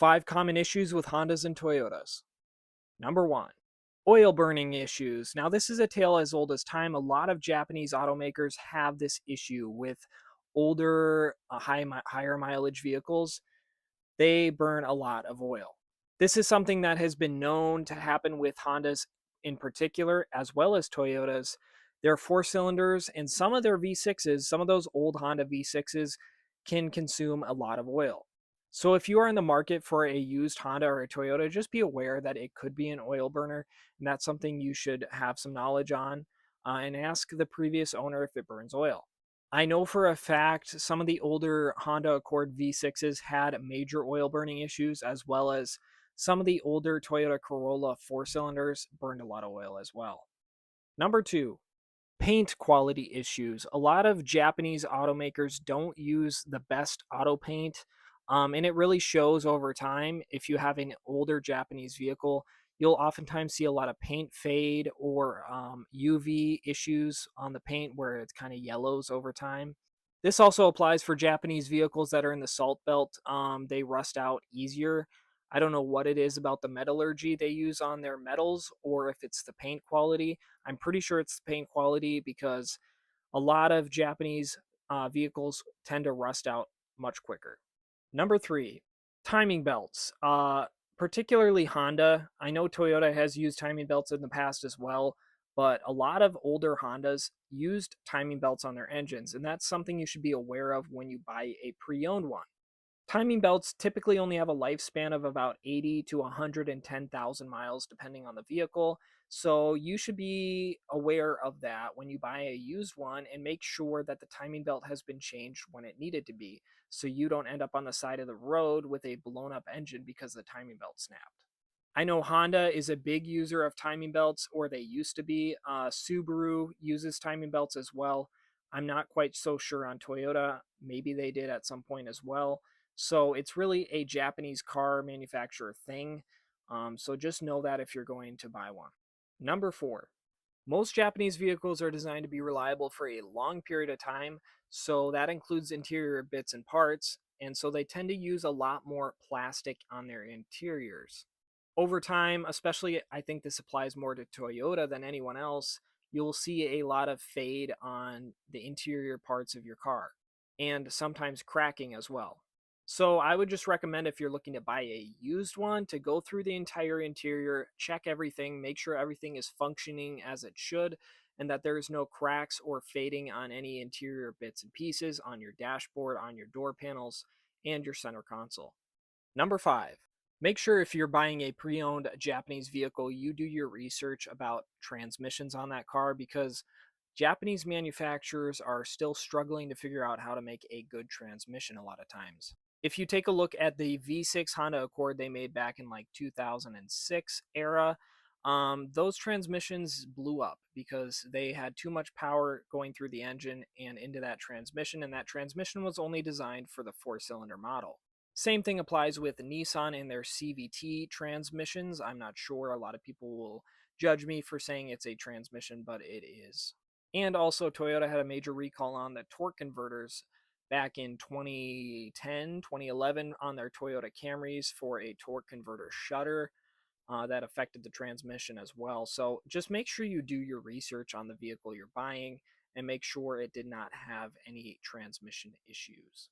5 common issues with Hondas and Toyotas. Number 1, oil burning issues. Now, this is a tale as old as time. A lot of Japanese automakers have this issue with older, higher mileage vehicles. They burn a lot of oil. This is something that has been known to happen with Hondas in particular, as well as Toyotas. Their four cylinders and some of their V6s, some of those old Honda V6s, can consume a lot of oil. So, if you are in the market for a used Honda or a Toyota, just be aware that it could be an oil burner, and that's something you should have some knowledge on and ask the previous owner if it burns oil. I know for a fact some of the older Honda Accord V6s had major oil burning issues, as well as some of the older Toyota Corolla four cylinders burned a lot of oil as well. Number 2, paint quality issues. A lot of Japanese automakers don't use the best auto paint, and it really shows over time. If you have an older Japanese vehicle, you'll oftentimes see a lot of paint fade or UV issues on the paint where it kind of yellows over time. This also applies for Japanese vehicles that are in the salt belt. They rust out easier. I don't know what it is about the metallurgy they use on their metals or if it's the paint quality. I'm pretty sure it's the paint quality because a lot of Japanese vehicles tend to rust out much quicker. Number 3, timing belts. Particularly Honda. I know Toyota has used timing belts in the past as well, but a lot of older Hondas used timing belts on their engines, and that's something you should be aware of when you buy a pre owned one. Timing belts typically only have a lifespan of about 80 to 110,000 miles, depending on the vehicle. So you should be aware of that when you buy a used one and make sure that the timing belt has been changed when it needed to be. So you don't end up on the side of the road with a blown up engine because the timing belt snapped. I know Honda is a big user of timing belts, or they used to be. Subaru uses timing belts as well. I'm not quite so sure on Toyota. Maybe they did at some point as well. So it's really a Japanese car manufacturer thing. So just know that if you're going to buy one. Number 4, most Japanese vehicles are designed to be reliable for a long period of time. So that includes interior bits and parts. And so they tend to use a lot more plastic on their interiors. Over time, especially I think this applies more to Toyota than anyone else, you'll see a lot of fade on the interior parts of your car and sometimes cracking as well. So I would just recommend if you're looking to buy a used one to go through the entire interior, check everything, make sure everything is functioning as it should, and that there is no cracks or fading on any interior bits and pieces on your dashboard, on your door panels, and your center console. Number 5, make sure if you're buying a pre owned Japanese vehicle, you do your research about transmissions on that car because Japanese manufacturers are still struggling to figure out how to make a good transmission a lot of times. If you take a look at the V6 Honda Accord they made back in like 2006 era, those transmissions blew up because they had too much power going through the engine and into that transmission, and that transmission was only designed for the four cylinder model. Same thing applies with Nissan and their CVT transmissions. I'm not sure. A lot of people will judge me for saying it's a transmission, but it is. And also, Toyota had a major recall on the torque converters back in 2010, 2011 on their Toyota Camrys for a torque converter shutter that affected the transmission as well. So just make sure you do your research on the vehicle you're buying and make sure it did not have any transmission issues.